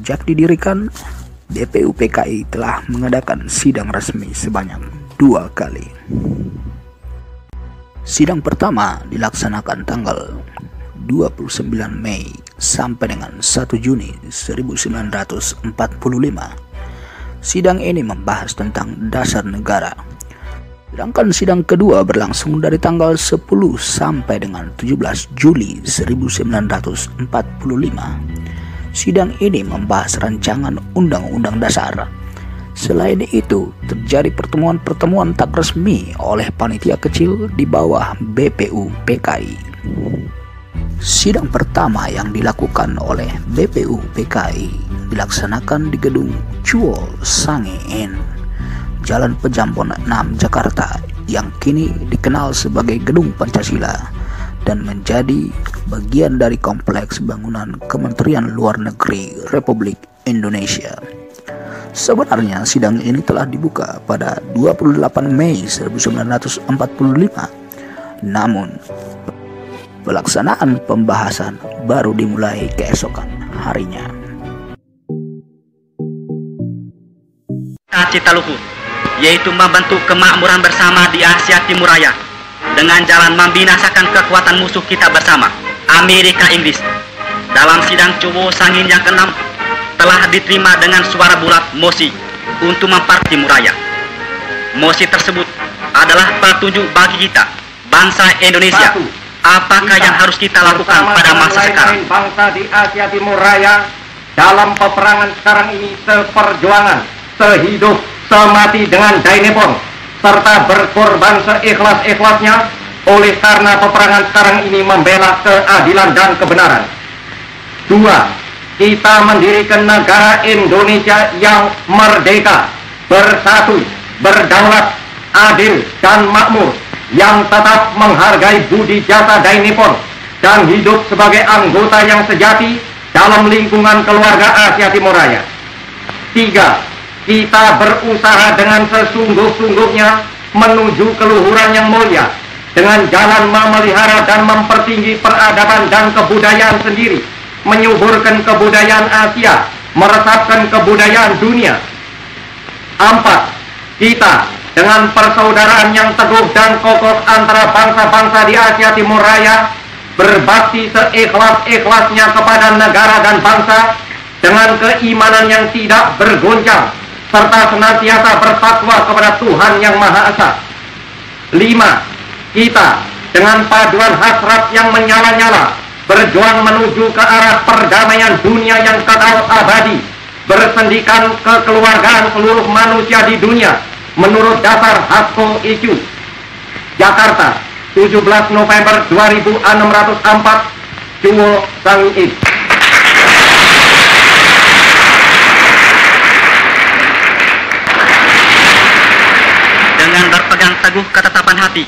Sejak didirikan, BPUPKI telah mengadakan sidang resmi sebanyak 2 kali. Sidang pertama dilaksanakan tanggal 29 Mei sampai dengan 1 Juni 1945. Sidang ini membahas tentang dasar negara. Sedangkan sidang kedua berlangsung dari tanggal 10 sampai dengan 17 Juli 1945. Sidang ini membahas rancangan Undang-Undang Dasar. Selain itu, terjadi pertemuan-pertemuan tak resmi oleh panitia kecil di bawah BPUPKI. Sidang pertama yang dilakukan oleh BPUPKI dilaksanakan di gedung Chuo Sange Inn, Jalan Pejampon 6, Jakarta, yang kini dikenal sebagai Gedung Pancasila dan menjadi bagian dari kompleks bangunan Kementerian Luar Negeri Republik Indonesia. Sebenarnya sidang ini telah dibuka pada 28 Mei 1945, namun pelaksanaan pembahasan baru dimulai keesokan harinya. Cita luhur, yaitu membentuk kemakmuran bersama di Asia Timur Raya dengan jalan membinasakan kekuatan musuh kita bersama, Amerika Inggris. Dalam sidang Chuo Sange yang ke-6 telah diterima dengan suara bulat mosi untuk Timur Raya. Mosi tersebut adalah petunjuk bagi kita, bangsa Indonesia. Apakah yang harus kita lakukan pada masa sekarang? Bangsa di Asia Timur Raya dalam peperangan sekarang ini seperjuangan, sehidup, semati dengan Dainepon, serta berkorban seikhlas-ikhlasnya oleh karena peperangan sekarang ini membela keadilan dan kebenaran. 2. Kita mendirikan negara Indonesia yang merdeka, bersatu, berdaulat, adil, dan makmur, yang tetap menghargai budi jasa Dainepon dan hidup sebagai anggota yang sejati dalam lingkungan keluarga Asia Timur Raya. 3. Kita berusaha dengan sesungguh-sungguhnya menuju keluhuran yang mulia dengan jalan memelihara dan mempertinggi peradaban dan kebudayaan sendiri, menyuburkan kebudayaan Asia, meresapkan kebudayaan dunia. 4. Kita dengan persaudaraan yang teguh dan kokoh antara bangsa-bangsa di Asia Timur Raya berbakti seikhlas-ikhlasnya kepada negara dan bangsa dengan keimanan yang tidak bergoncang serta senantiasa bertakwa kepada Tuhan Yang Maha Esa. 5. Kita dengan paduan hasrat yang menyala-nyala berjuang menuju ke arah perdamaian dunia yang kekal abadi, bersendikan kekeluargaan seluruh manusia di dunia menurut dasar Hasko Icu. Jakarta, 17 November 2604, Chuo Sange Inn. Dengan berpegang teguh ketetapan hati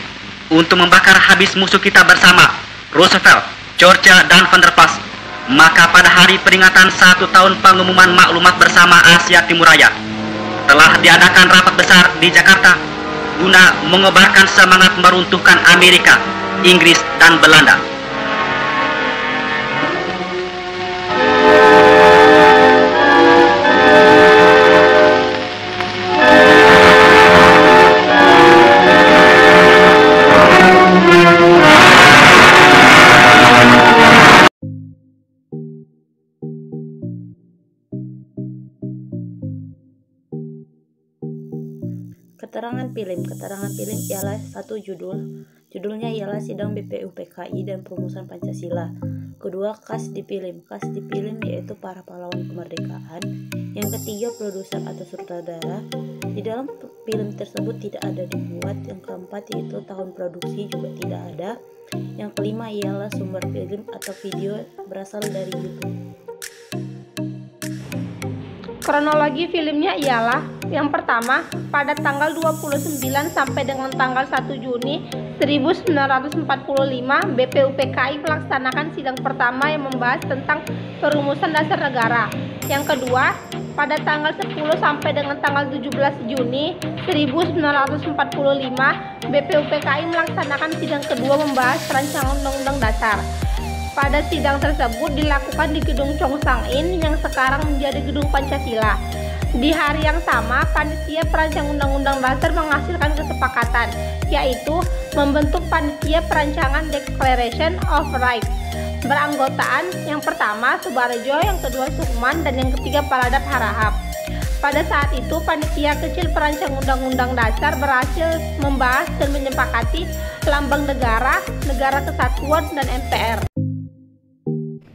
untuk membakar habis musuh kita bersama, Roosevelt, Churchill, dan Van der Pas, maka pada hari peringatan 1 tahun pengumuman maklumat bersama Asia Timur Raya telah diadakan rapat besar di Jakarta guna mengobarkan semangat meruntuhkan Amerika, Inggris, dan Belanda. Keterangan film ialah satu judulnya ialah Sidang BPUPKI dan Perumusan Pancasila. Kedua, cast di film yaitu para pahlawan kemerdekaan. Yang ketiga, produser atau sutradara. Di dalam film tersebut tidak ada dibuat. Yang keempat yaitu tahun produksi juga tidak ada. Yang kelima ialah sumber film atau video berasal dari YouTube. Kronologi filmnya ialah yang pertama, pada tanggal 29 sampai dengan tanggal 1 Juni 1945, BPUPKI melaksanakan sidang pertama yang membahas tentang perumusan dasar negara. Yang kedua, pada tanggal 10 sampai dengan tanggal 17 Juni 1945, BPUPKI melaksanakan sidang kedua membahas rancangan Undang-Undang Dasar. Pada sidang tersebut dilakukan di Gedung Chongsang-in yang sekarang menjadi Gedung Pancasila. Di hari yang sama, panitia perancang Undang-Undang Dasar menghasilkan kesepakatan, yaitu membentuk panitia perancangan Declaration of Rights. Beranggotaan yang pertama Subarjo, yang kedua Sukman, dan yang ketiga Paladap Harahap. Pada saat itu, panitia kecil perancang Undang-Undang Dasar berhasil membahas dan menyepakati lambang negara, negara kesatuan, dan MPR.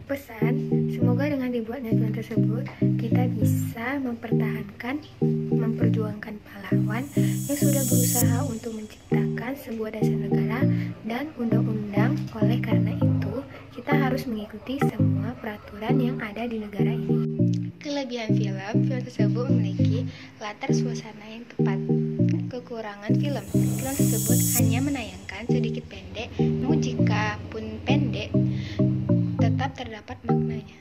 Pesan, semoga dengan dibuatnya aturan tersebut, kita bisa memperjuangkan pahlawan yang sudah berusaha untuk menciptakan sebuah dasar negara dan undang-undang. Oleh karena itu, kita harus mengikuti semua peraturan yang ada di negara ini. Kelebihan film tersebut memiliki latar suasana yang tepat. Kekurangan film tersebut hanya menayangkan sedikit pendek, namun jika pun pendek, tetap terdapat maknanya.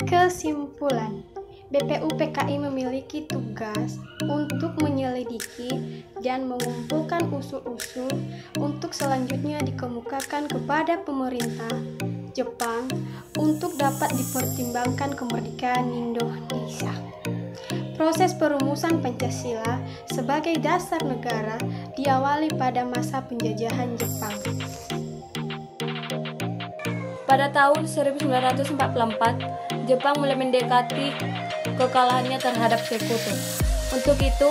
Kesimpulan, BPUPKI memiliki tugas untuk menyelidiki dan mengumpulkan usul-usul untuk selanjutnya dikemukakan kepada pemerintah Jepang untuk dapat dipertimbangkan kemerdekaan Indonesia. Proses perumusan Pancasila sebagai dasar negara diawali pada masa penjajahan Jepang. Pada tahun 1944, Jepang mulai mendekati kekalahannya terhadap Sekutu. Untuk itu,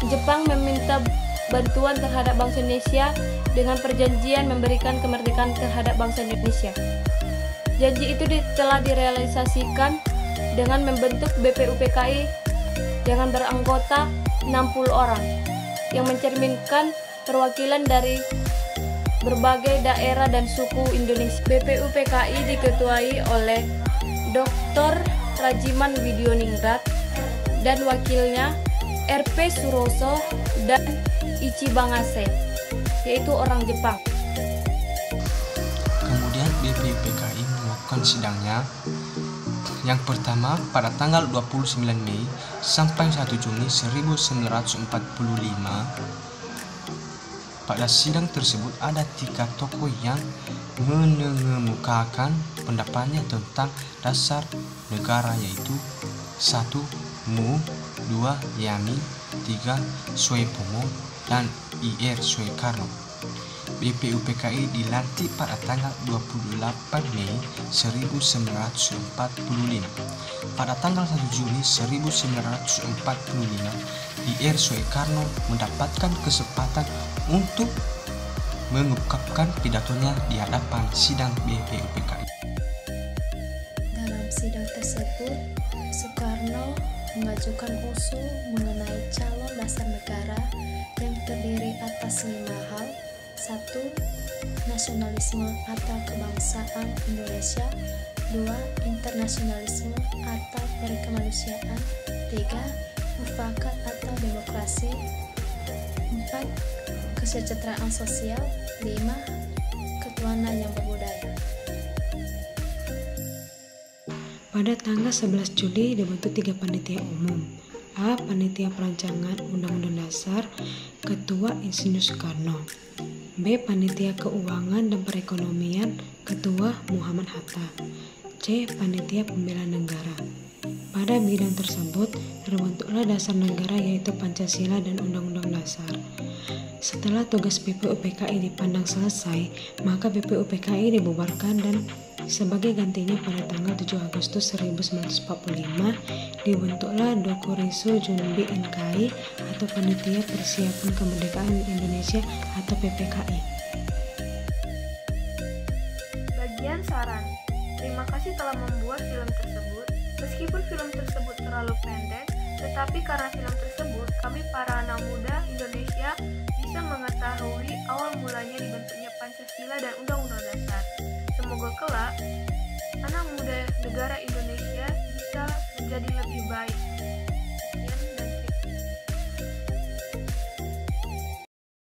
Jepang meminta bantuan terhadap bangsa Indonesia dengan perjanjian memberikan kemerdekaan terhadap bangsa Indonesia. Janji itu telah direalisasikan dengan membentuk BPUPKI dengan beranggota 60 orang yang mencerminkan perwakilan dari berbagai daerah dan suku Indonesia. BPUPKI diketuai oleh Dr. Rajiman Widyoningrat dan wakilnya RP Suroso dan Ichibangase, yaitu orang Jepang. Kemudian BPUPKI melakukan sidangnya yang pertama pada tanggal 29 Mei sampai 1 Juni 1945. Pada sidang tersebut ada 3 tokoh yang mengemukakan pendapatnya tentang dasar negara, yaitu 1. Mu, 2. Yami, 3. Soepomo, dan Ir Soekarno. BPUPKI dilantik pada tanggal 28 Mei 1945. Pada tanggal 1 Juni 1945, Ir Soekarno mendapatkan kesempatan untuk mengungkapkan pidatonya di hadapan sidang BPUPKI. Dalam sidang tersebut, Soekarno mengajukan usul mengenai calon dasar negara yang terdiri atas 5 hal. 1. Nasionalisme atau kebangsaan Indonesia. 2. Internasionalisme atau perkemanusiaan. 3. Mufakat atau demokrasi. 4. Kesejahteraan sosial. 5. Ketuhanan yang berbudaya. Pada tanggal 11 Juli dibentuk 3 panitia umum. A. Panitia Perancangan Undang-Undang Dasar, Ketua Insinyur Soekarno. B. Panitia Keuangan dan Perekonomian, Ketua Muhammad Hatta. C. Panitia Pembela Negara. Pada bidang tersebut terbentuklah dasar negara, yaitu Pancasila dan Undang-Undang Dasar. Setelah tugas BPUPKI dipandang selesai, maka BPUPKI dibubarkan dan sebagai gantinya pada tanggal 7 Agustus 1945 dibentuklah Dokuritsu Junbi Inkai atau Panitia Persiapan Kemerdekaan Indonesia atau PPKI. Bagian saran. Terima kasih telah membuat film tersebut. Meskipun film tersebut terlalu pendek, tetapi karena film tersebut, kami para anak muda Indonesia bisa mengetahui awal mulanya dibentuknya Pancasila dan Undang-Undang Dasar. Semoga kelak anak muda negara Indonesia bisa menjadi lebih baik.